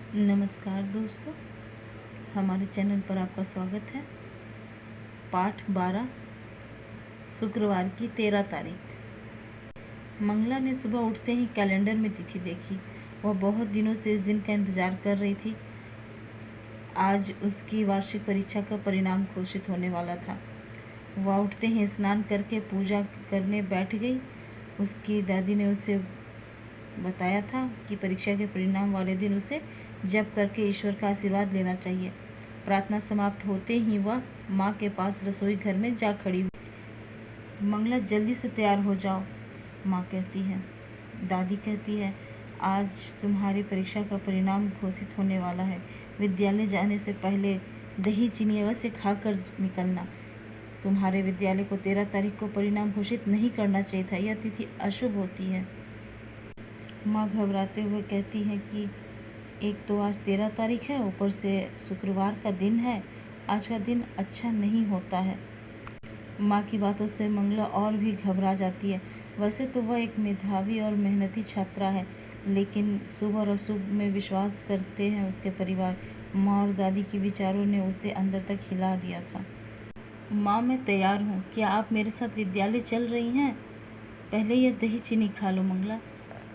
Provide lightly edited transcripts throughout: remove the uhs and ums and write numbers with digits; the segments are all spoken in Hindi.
नमस्कार दोस्तों, हमारे चैनल पर आपका स्वागत है। पाठ 12 शुक्रवार की 13 तारीख। मंगला ने सुबह उठते ही कैलेंडर में तिथि देखी। वह बहुत दिनों से इस दिन का इंतजार कर रही थी। आज उसकी वार्षिक परीक्षा का परिणाम घोषित होने वाला था। वह उठते ही स्नान करके पूजा करने बैठ गई। उसकी दादी ने उसे बताया था कि परीक्षा के परिणाम वाले दिन उसे जप करके ईश्वर का आशीर्वाद लेना चाहिए। प्रार्थना समाप्त होते ही वह माँ के पास रसोई घर में जा खड़ी हुई। मंगला, जल्दी से तैयार हो जाओ, माँ कहती है। दादी कहती है, आज तुम्हारी परीक्षा का परिणाम घोषित होने वाला है। विद्यालय जाने से पहले दही चीनी अवश्य खाकर निकलना। तुम्हारे विद्यालय को 13 तारीख को परिणाम घोषित नहीं करना चाहिए था। यह तिथि अशुभ होती है। माँ घबराते हुए कहती है कि एक तो आज 13 तारीख है, ऊपर से शुक्रवार का दिन है। आज का दिन अच्छा नहीं होता है। माँ की बातों से मंगला और भी घबरा जाती है। वैसे तो वह एक मेधावी और मेहनती छात्रा है, लेकिन शुभ और अशुभ में विश्वास करते हैं उसके परिवार। माँ और दादी के विचारों ने उसे अंदर तक हिला दिया था। माँ, मैं तैयार हूँ। क्या आप मेरे साथ विद्यालय चल रही हैं? पहले यह दही चीनी खा लो मंगला।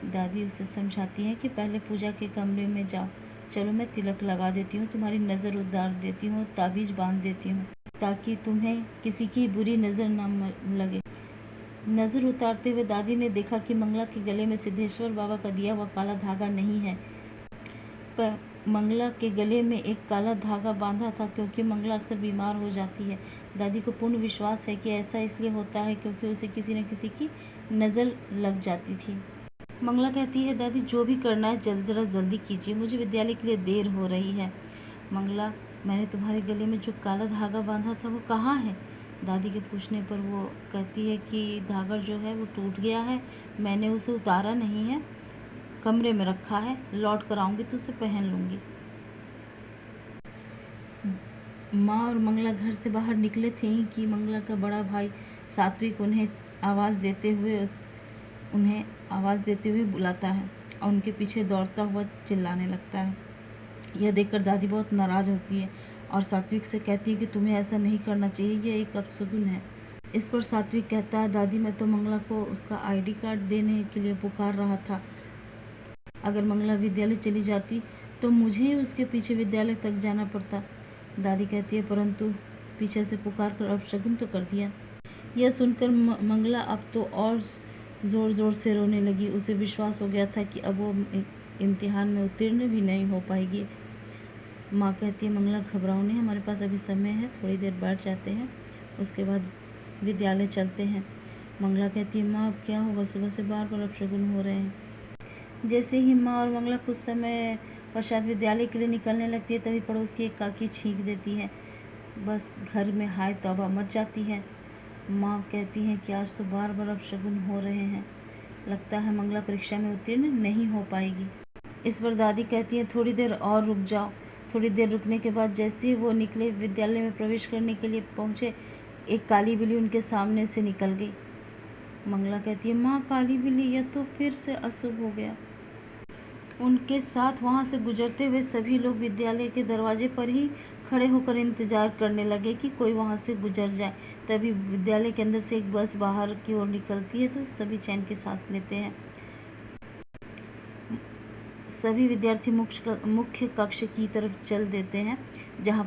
दादी उसे समझाती हैं कि पहले पूजा के कमरे में जाओ। चलो, मैं तिलक लगा देती हूँ, तुम्हारी नज़र उतार देती हूँ, ताबीज़ बांध देती हूँ, ताकि तुम्हें किसी की बुरी नज़र न लगे। नज़र उतारते हुए दादी ने देखा कि मंगला के गले में सिद्धेश्वर बाबा का दिया हुआ काला धागा नहीं है, पर मंगला के गले में एक काला धागा बांधा था, क्योंकि मंगला अक्सर बीमार हो जाती है। दादी को पूर्ण विश्वास है कि ऐसा इसलिए होता है क्योंकि उसे किसी न किसी की नज़र लग जाती थी। मंगला कहती है, दादी जो भी करना है ज़रा जल्दी कीजिए, मुझे विद्यालय के लिए देर हो रही है। मंगला, मैंने तुम्हारे गले में जो काला धागा बांधा था वो कहाँ है? दादी के पूछने पर वो कहती है कि धागा जो है वो टूट गया है, मैंने उसे उतारा नहीं है, कमरे में रखा है, लौट कर आऊँगी तो उसे पहन लूँगी। माँ और मंगला घर से बाहर निकले थे कि मंगला का बड़ा भाई सात्विक उन्हें आवाज़ देते हुए बुलाता है और उनके पीछे दौड़ता हुआ चिल्लाने लगता है। यह देखकर दादी बहुत नाराज़ होती है और सात्विक से कहती है कि तुम्हें ऐसा नहीं करना चाहिए, यह एक अपशगुन है। इस पर सात्विक कहता है, दादी मैं तो मंगला को उसका ID कार्ड देने के लिए पुकार रहा था। अगर मंगला विद्यालय चली जाती तो मुझे ही उसके पीछे विद्यालय तक जाना पड़ता। दादी कहती है, परंतु पीछे से पुकार कर अपशगुन तो कर दिया। यह सुनकर मंगला अब तो और ज़ोर ज़ोर से रोने लगी। उसे विश्वास हो गया था कि अब वो इम्तिहान में उत्तीर्ण भी नहीं हो पाएगी। माँ कहती है, मंगला घबराओ नहीं, हमारे पास अभी समय है, थोड़ी देर बैठ जाते हैं, उसके बाद विद्यालय चलते हैं। मंगला कहती है, माँ अब क्या होगा, सुबह से बार बार अपशगुन हो रहे हैं। जैसे ही माँ और मंगला कुछ समय पश्चात विद्यालय के लिए निकलने लगती है, तभी पड़ोस की एक काकी छींक देती है। बस घर में हाय तौबा मच जाती है। माँ कहती हैं कि आज तो बार बार अपशगुन हो रहे हैं, लगता है मंगला परीक्षा में उत्तीर्ण नहीं हो पाएगी। इस पर दादी कहती हैं, थोड़ी देर और रुक जाओ। थोड़ी देर रुकने के बाद जैसे ही वो निकले, विद्यालय में प्रवेश करने के लिए पहुँचे, एक काली बिल्ली उनके सामने से निकल गई। मंगला कहती है, माँ काली बिल्ली, यह तो फिर से अशुभ हो गया। उनके साथ वहाँ से गुजरते हुए सभी लोग विद्यालय के दरवाजे पर ही खड़े होकर इंतजार करने लगे कि कोई वहाँ से गुजर जाए। तभी विद्यालय के अंदर से एक बस बाहर की ओर निकलती है तो सभी चैन की सांस लेते हैं। सभी विद्यार्थी मुख्य कक्ष की तरफ चल देते हैं, जहाँ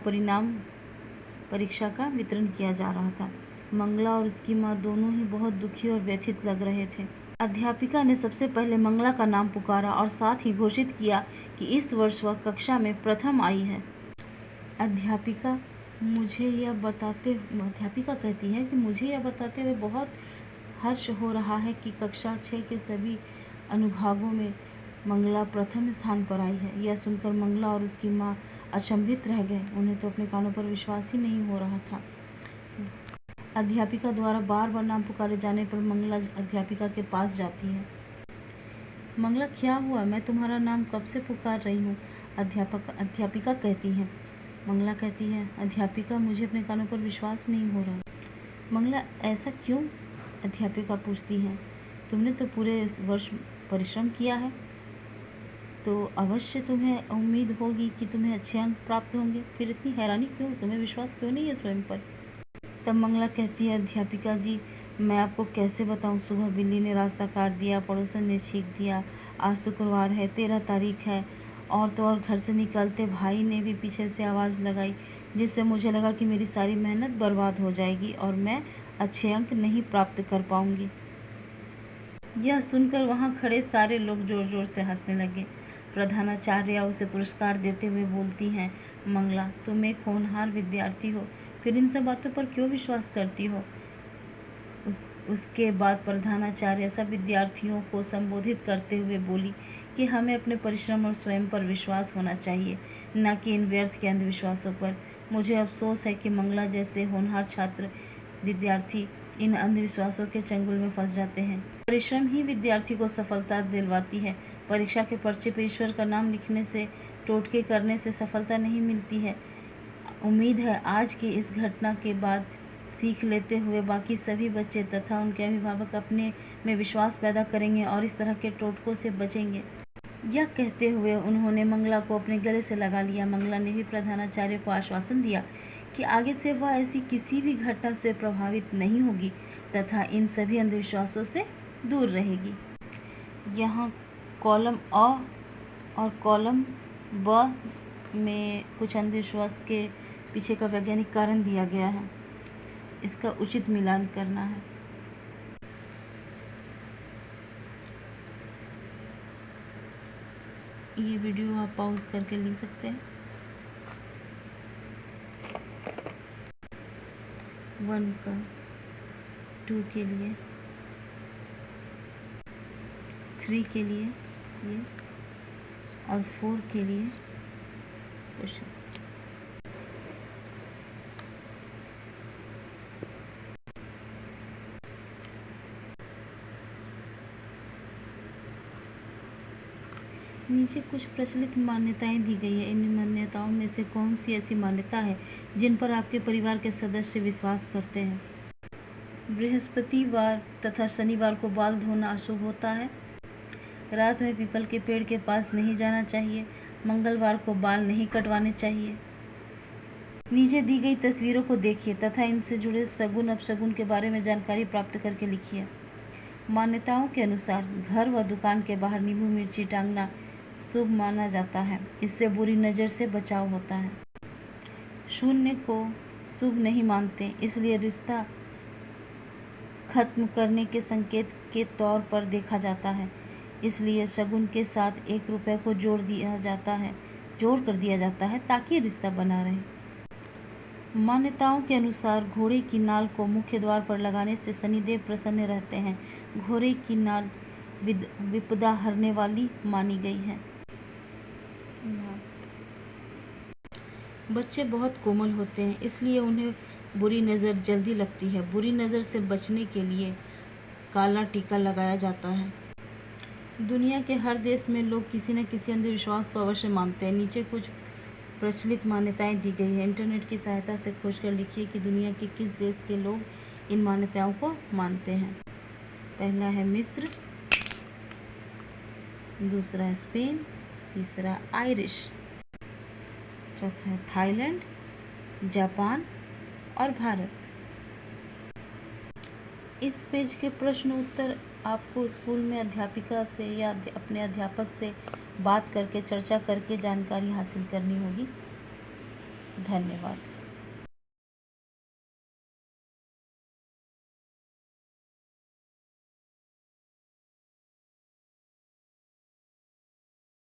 परीक्षा का वितरण किया जा रहा था। मंगला और उसकी माँ दोनों ही बहुत दुखी और व्यथित लग रहे थे। अध्यापिका ने सबसे पहले मंगला का नाम पुकारा और साथ ही घोषित किया कि इस वर्ष वह कक्षा में प्रथम आई है। अध्यापिका कहती है कि मुझे यह बताते हुए बहुत हर्ष हो रहा है कि कक्षा 6 के सभी अनुभागों में मंगला प्रथम स्थान पर आई है। यह सुनकर मंगला और उसकी माँ अचंभित रह गए। उन्हें तो अपने कानों पर विश्वास ही नहीं हो रहा था। अध्यापिका द्वारा बार बार नाम पुकारे जाने पर मंगला अध्यापिका के पास जाती है। मंगला, क्या हुआ, मैं तुम्हारा नाम कब से पुकार रही हूँ, अध्यापिका कहती है। मंगला कहती है, अध्यापिका मुझे अपने कानों पर विश्वास नहीं हो रहा। मंगला, ऐसा क्यों, अध्यापिका पूछती है। तुमने तो पूरे वर्ष परिश्रम किया है, तो अवश्य तुम्हें उम्मीद होगी कि तुम्हें अच्छे अंक प्राप्त होंगे, फिर इतनी हैरानी क्यों, तुम्हें विश्वास क्यों नहीं है स्वयं पर। तब मंगला कहती है, अध्यापिका जी मैं आपको कैसे बताऊं, सुबह बिल्ली ने रास्ता काट दिया, पड़ोसन ने छींक दिया, आज शुक्रवार है, 13 तारीख है, और तो और घर से निकलते भाई ने भी पीछे से आवाज़ लगाई, जिससे मुझे लगा कि मेरी सारी मेहनत बर्बाद हो जाएगी और मैं अच्छे अंक नहीं प्राप्त कर पाऊंगी। यह सुनकर वहाँ खड़े सारे लोग जोर जोर से हंसने लगे। प्रधानाचार्य उसे पुरस्कार देते हुए बोलती हैं, मंगला तुम एक होनहार विद्यार्थी हो, फिर इन सब बातों पर क्यों विश्वास करती हो। उसके बाद प्रधानाचार्य सब विद्यार्थियों को संबोधित करते हुए बोली कि हमें अपने परिश्रम और स्वयं पर विश्वास होना चाहिए, न कि इन व्यर्थ के अंधविश्वासों पर। मुझे अफसोस है कि मंगला जैसे होनहार छात्र विद्यार्थी इन अंधविश्वासों के चंगुल में फंस जाते हैं। परिश्रम ही विद्यार्थी को सफलता दिलवाती है। परीक्षा के पर्चे पर ईश्वर का नाम लिखने से, टोटके करने से सफलता नहीं मिलती है। उम्मीद है आज की इस घटना के बाद सीख लेते हुए बाकी सभी बच्चे तथा उनके अभिभावक अपने में विश्वास पैदा करेंगे और इस तरह के टोटकों से बचेंगे। यह कहते हुए उन्होंने मंगला को अपने गले से लगा लिया। मंगला ने भी प्रधानाचार्य को आश्वासन दिया कि आगे से वह ऐसी किसी भी घटना से प्रभावित नहीं होगी तथा इन सभी अंधविश्वासों से दूर रहेगी। यहाँ कॉलम अ और कॉलम ब में कुछ अंधविश्वास के पीछे का वैज्ञानिक कारण दिया गया है, इसका उचित मिलान करना है। ये वीडियो आप पॉज करके लिख सकते हैं। 1 का, 2 के लिए, 3 के लिए ये, और 4 के लिए क्वेश्चन। नीचे कुछ प्रचलित मान्यताएं दी गई है। इन मान्यताओं में से कौन सी ऐसी मान्यता है जिन पर आपके परिवार के सदस्य विश्वास करते हैं। बृहस्पतिवार तथा शनिवार को बाल धोना अशुभ होता है। रात में पीपल के पेड़ के पास नहीं जाना चाहिए। मंगलवार को बाल नहीं कटवाने चाहिए। नीचे दी गई तस्वीरों को देखिए तथा इनसे जुड़े सगुन अपशगुन के बारे में जानकारी प्राप्त करके लिखिए। मान्यताओं के अनुसार घर व दुकान के बाहर नींबू मिर्ची टांगना शुभ माना जाता है, इससे बुरी नज़र से बचाव होता है। शून्य को शुभ नहीं मानते, इसलिए रिश्ता खत्म करने के संकेत के तौर पर देखा जाता है, इसलिए शगुन के साथ 1 रुपये को जोड़ कर दिया जाता है ताकि रिश्ता बना रहे। मान्यताओं के अनुसार घोड़े की नाल को मुख्य द्वार पर लगाने से शनिदेव प्रसन्न रहते हैं। घोड़े की नाल विपदा हरने वाली मानी गई है। बच्चे बहुत कोमल होते हैं, इसलिए उन्हें बुरी नज़र जल्दी लगती है। बुरी नज़र से बचने के लिए काला टीका लगाया जाता है। दुनिया के हर देश में लोग किसी न किसी अंधविश्वास को अवश्य मानते हैं। नीचे कुछ प्रचलित मान्यताएं दी गई है। इंटरनेट की सहायता से खोजकर लिखिए कि दुनिया के किस देश के लोग इन मान्यताओं को मानते हैं। पहला है मिस्र, दूसरा है स्पेन, तीसरा आयरिश, चौथा है थाईलैंड, जापान और भारत। इस पेज के प्रश्न उत्तर आपको स्कूल में अध्यापिका से या अपने अध्यापक से बात करके, चर्चा करके जानकारी हासिल करनी होगी। धन्यवाद।